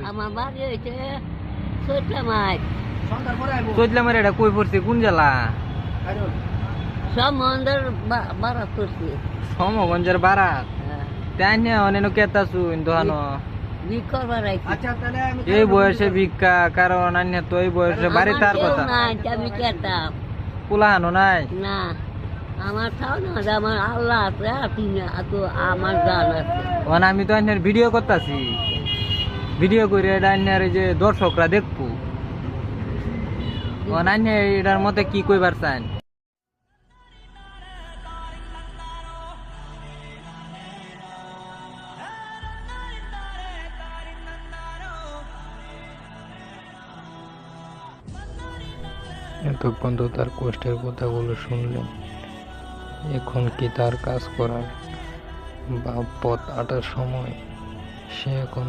আমার বাড়ি হয়েছে চৈতলামাই। চৈতলামাই এটা কই পড়ছে কোন জেলা? সমন্দের বারাত করছি। সমগঞ্জের বারাত। তাই না অনেক কেতাছু দোহানো ভিক্ষর বাড়াইছি। এই বয়সে ভিক্ষা, কারণ আন্য তো এই বয়সে বাড়ি তার কথা আমি কেতাম পুলাহানো নাই না। আমার খাও না, আমার আল্লাহ আছে, আমার জান আছে। আমি তো আন্যার ভিডিও করতেছি, ভিডিও করে এটা আন্যার এই যে দর্শকরা দেখবো। আন্য এটার মধ্যে কি কইবার চান? এতক্ষণ তো তার কষ্টের কথাগুলো শুনলেন, এখন কি তার কাজ করার বা পথ আটার সময়? সে এখন